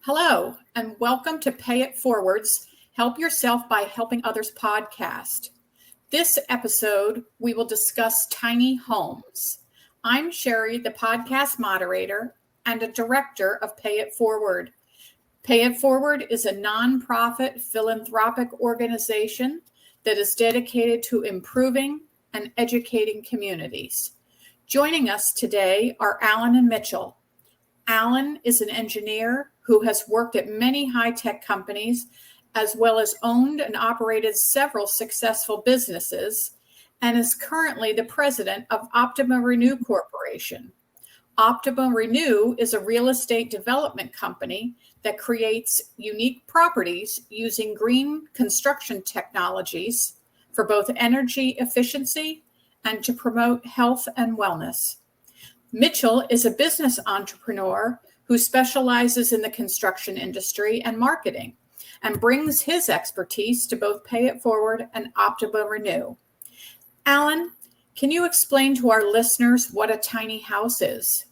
Hello, and welcome to Pay It Forward's Help Yourself by Helping Others podcast. This episode, we will discuss tiny homes. I'm Sherry, the podcast moderator and a director of Pay It Forward. Pay It Forward is a nonprofit philanthropic organization that is dedicated to improving and educating communities. Joining us today are Alan and Mitchell. Alan is an engineer who has worked at many high-tech companies, as well as owned and operated several successful businesses, and is currently the president of Optima Renew Corporation. Optima Renew is a real estate development company that creates unique properties using green construction technologies for both energy efficiency and to promote health and wellness. Mitchell is a business entrepreneur who specializes in the construction industry and marketing and brings his expertise to both Pay It Forward and Optima Renew. Alan, can you explain to our listeners what a tiny house is?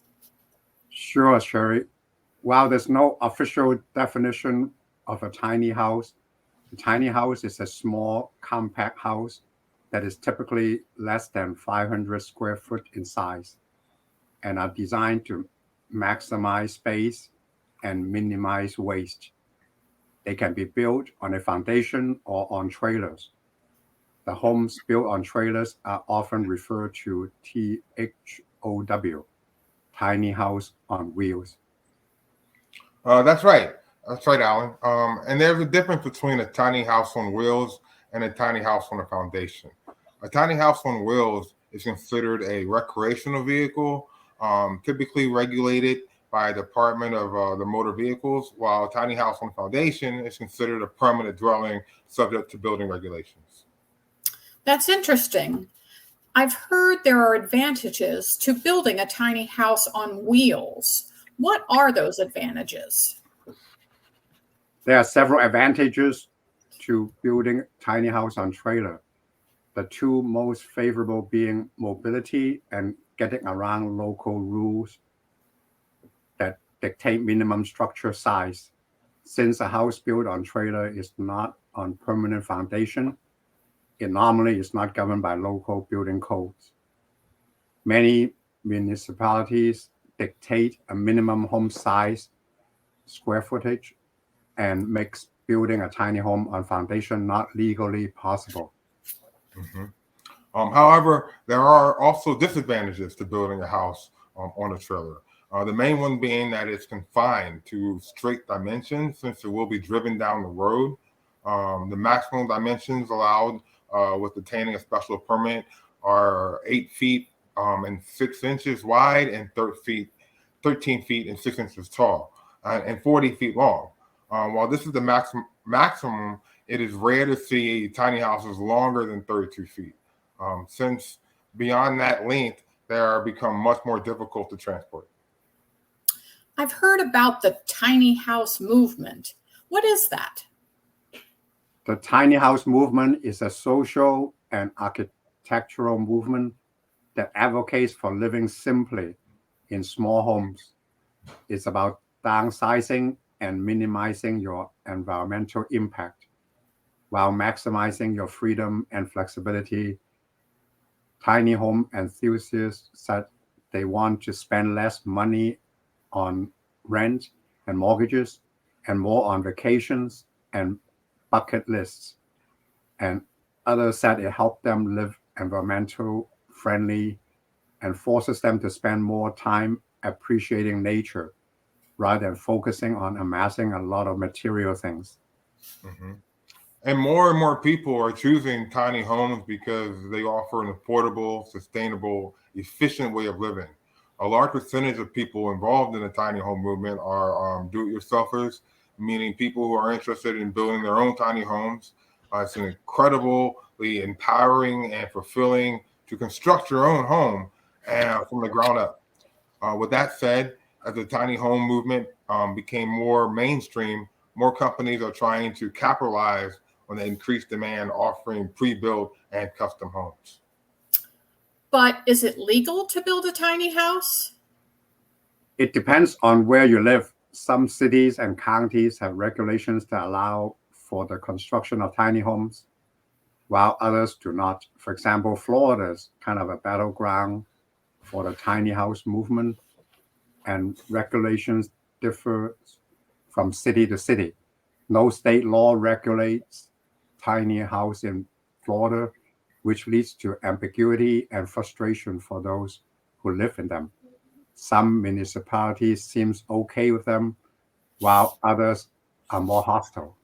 Sure, Sherry. While there's no official definition of a tiny house is a small, compact house that is typically less than 500 square foot in size and are designed to maximize space and minimize waste. They can be built on a foundation or on trailers. The homes built on trailers are often referred to THOW, tiny house on wheels. That's right. That's right, Alan. And there's a difference between a tiny house on wheels and a tiny house on a foundation. A tiny house on wheels is considered a recreational vehicle, typically regulated by a Department of the Motor Vehicles, while a tiny house on foundation is considered a permanent dwelling subject to building regulations. That's interesting. I've heard there are advantages to building a tiny house on wheels. What are those advantages? There are several advantages to building tiny house on trailer. The two most favorable being mobility and getting around local rules that dictate minimum structure size. Since a house built on trailer is not on permanent foundation, it normally is not governed by local building codes. Many municipalities dictate a minimum home size, square footage, and makes building a tiny home on foundation not legally possible. Mm-hmm. However, there are also disadvantages to building a house on a trailer. The main one being that it's confined to straight dimensions since it will be driven down the road. The maximum dimensions allowed with obtaining a special permit are 8 feet and 6 inches wide and 13 feet and 6 inches tall and 40 feet long. While this is the maximum, it is rare to see tiny houses longer than 32 feet. Since beyond that length, they are become much more difficult to transport. I've heard about the tiny house movement. What is that? The tiny house movement is a social and architectural movement that advocates for living simply in small homes. It's about downsizing and minimizing your environmental impact while maximizing your freedom and flexibility. Tiny home enthusiasts said they want to spend less money on rent and mortgages and more on vacations and bucket lists. And others said it helped them live environmental friendly and forces them to spend more time appreciating nature rather than focusing on amassing a lot of material things. Mm-hmm. And more people are choosing tiny homes because they offer an affordable, sustainable, efficient way of living. A large percentage of people involved in the tiny home movement are do-it-yourselfers, meaning people who are interested in building their own tiny homes. It's an incredibly empowering and fulfilling to construct your own home from the ground up. With that said, as the tiny home movement became more mainstream, more companies are trying to capitalize on the increased demand, offering pre-built and custom homes. But is it legal to build a tiny house? It depends on where you live. some cities and counties have regulations that allow for the construction of tiny homes, while others do not. For example, Florida is kind of a battleground for the tiny house movement, and regulations differ from city to city. No state law regulates tiny house in Florida, which leads to ambiguity and frustration for those who live in them. Some municipalities seems okay with them, while others are more hostile.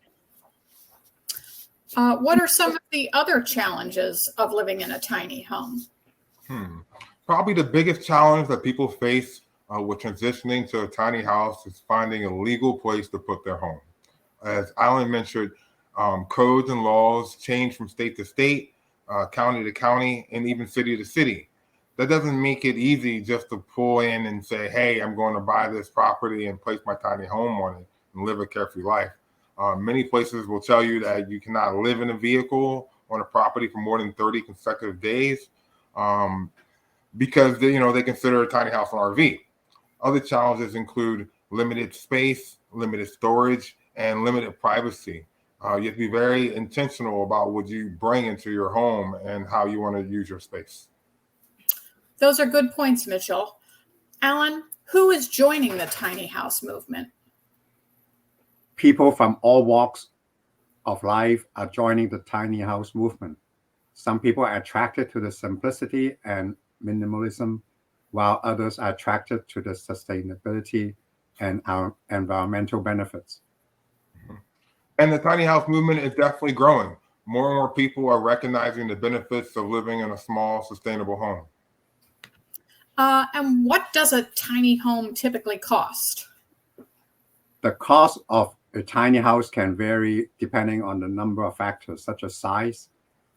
What are some of the other challenges of living in a tiny home? Probably the biggest challenge that people face with transitioning to a tiny house is finding a legal place to put their home. As Alan mentioned, codes and laws change from state to state, county to county, and even city to city. That doesn't make it easy just to pull in and say, hey, I'm going to buy this property and place my tiny home on it and live a carefree life. Many places will tell you that you cannot live in a vehicle on a property for more than 30 consecutive days because they consider a tiny house an RV. Other challenges include limited space, limited storage, and limited privacy. You have to be very intentional about what you bring into your home and how you want to use your space. Those are good points, Mitchell. Alan, who is joining the tiny house movement? People from all walks of life are joining the tiny house movement. Some people are attracted to the simplicity and minimalism, while others are attracted to the sustainability and our environmental benefits. And the tiny house movement is definitely growing. More and more people are recognizing the benefits of living in a small, sustainable home. And what does a tiny home typically cost? The cost of a tiny house can vary depending on the number of factors, such as size,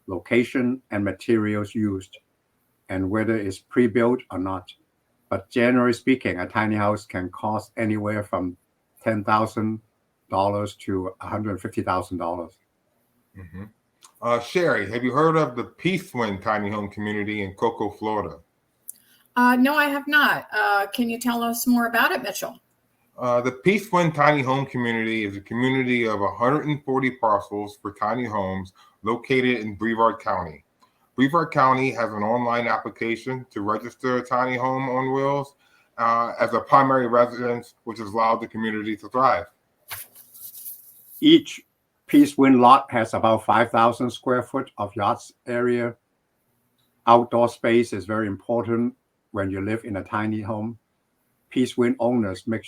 location, and materials used, and whether it's pre-built or not. But generally speaking, a tiny house can cost anywhere from $10,000 to $150,000. Sherry, have you heard of the Peace tiny home community in Cocoa, Florida? No, I have not. Can you tell us more about it, Mitchell? The Peace tiny home community is a community of 140 parcels for tiny homes located in Brevard County. Brevard County has an online application to register a tiny home on wheels as a primary residence, which has allowed the community to thrive. Each Peace lot has about 5,000 square foot of yard area. Outdoor space is very important when you live in a tiny home. Peace owners make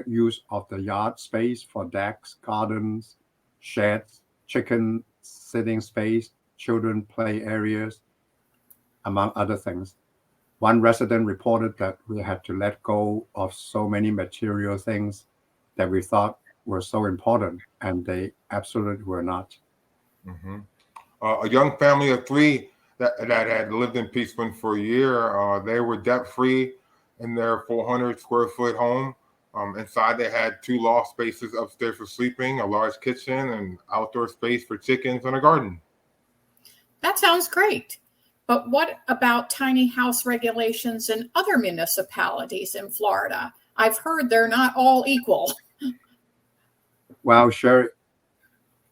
use of the yard space for decks, gardens, sheds, chicken sitting space, children play areas, among other things. One resident reported that we had to let go of so many material things that we thought were so important, and they absolutely were not. A young family of three that had lived in Peace for a year, they were debt-free in their 400 square foot home. Inside they had 2 loft spaces upstairs for sleeping, a large kitchen, and outdoor space for chickens, and a garden. That sounds great. But what about tiny house regulations in other municipalities in Florida? I've heard they're not all equal. Well, sure.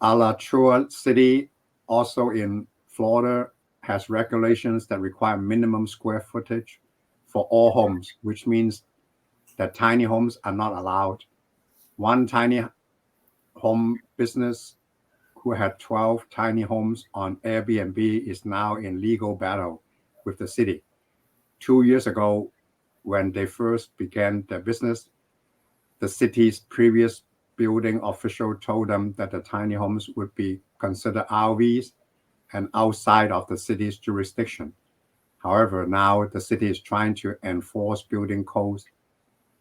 Alachua City, also in Florida, has regulations that require minimum square footage for all homes, which means that tiny homes are not allowed. One tiny home business who had 12 tiny homes on Airbnb is now in legal battle with the city. 2 years ago, when they first began their business, the city's previous building official told them that the tiny homes would be considered RVs and outside of the city's jurisdiction. However, now the city is trying to enforce building codes,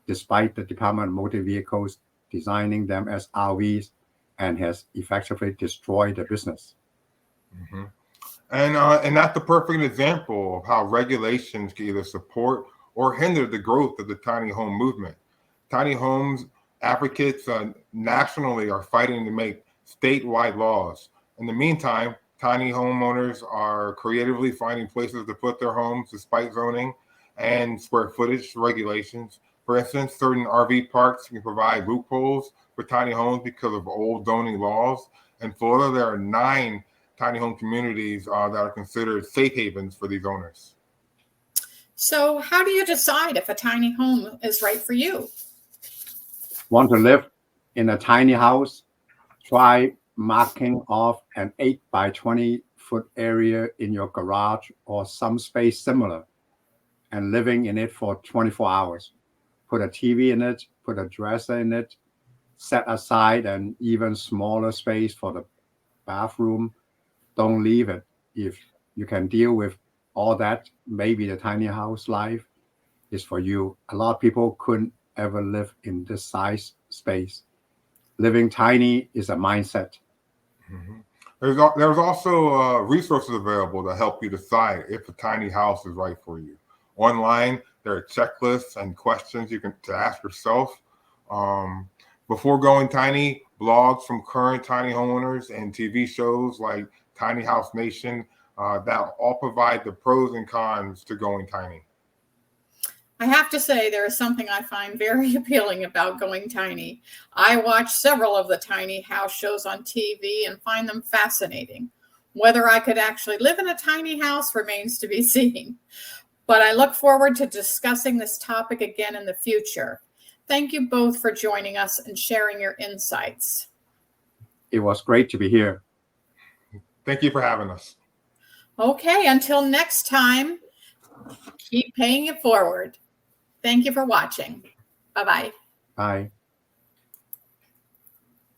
despite the Department of Motor Vehicles designing them as RVs, and has effectively destroyed the business. And that's the perfect example of how regulations can either support or hinder the growth of the tiny home movement. Tiny homes advocates nationally are fighting to make statewide laws. In the meantime, tiny homeowners are creatively finding places to put their homes despite zoning and square footage regulations. For instance, certain RV parks can provide loopholes for tiny homes because of old zoning laws. In Florida, there are 9 tiny home communities that are considered safe havens for these owners. So, how do you decide if a tiny home is right for you? Want to live in a tiny house? Try marking off an 8 by 20 foot area in your garage or some space similar and living in it for 24 hours. Put a TV in it, put a dresser in it, set aside an even smaller space for the bathroom. Don't leave it. If you can deal with all that, maybe the tiny house life is for you. A lot of people couldn't ever live in this size space. Living tiny is a mindset. Mhm. There's also resources available to help you decide if a tiny house is right for you. Online, there are checklists and questions you can to ask yourself. Um, Before going tiny, blogs from current tiny homeowners and TV shows like Tiny House Nation that all provide the pros and cons to going tiny. I have to say, there is something I find very appealing about going tiny. I watch several of the tiny house shows on TV and find them fascinating. Whether I could actually live in a tiny house remains to be seen. But I look forward to discussing this topic again in the future. Thank you both for joining us and sharing your insights. It was great to be here. Thank you for having us. Okay, until next time, keep paying it forward. Thank you for watching. Bye-bye. Bye.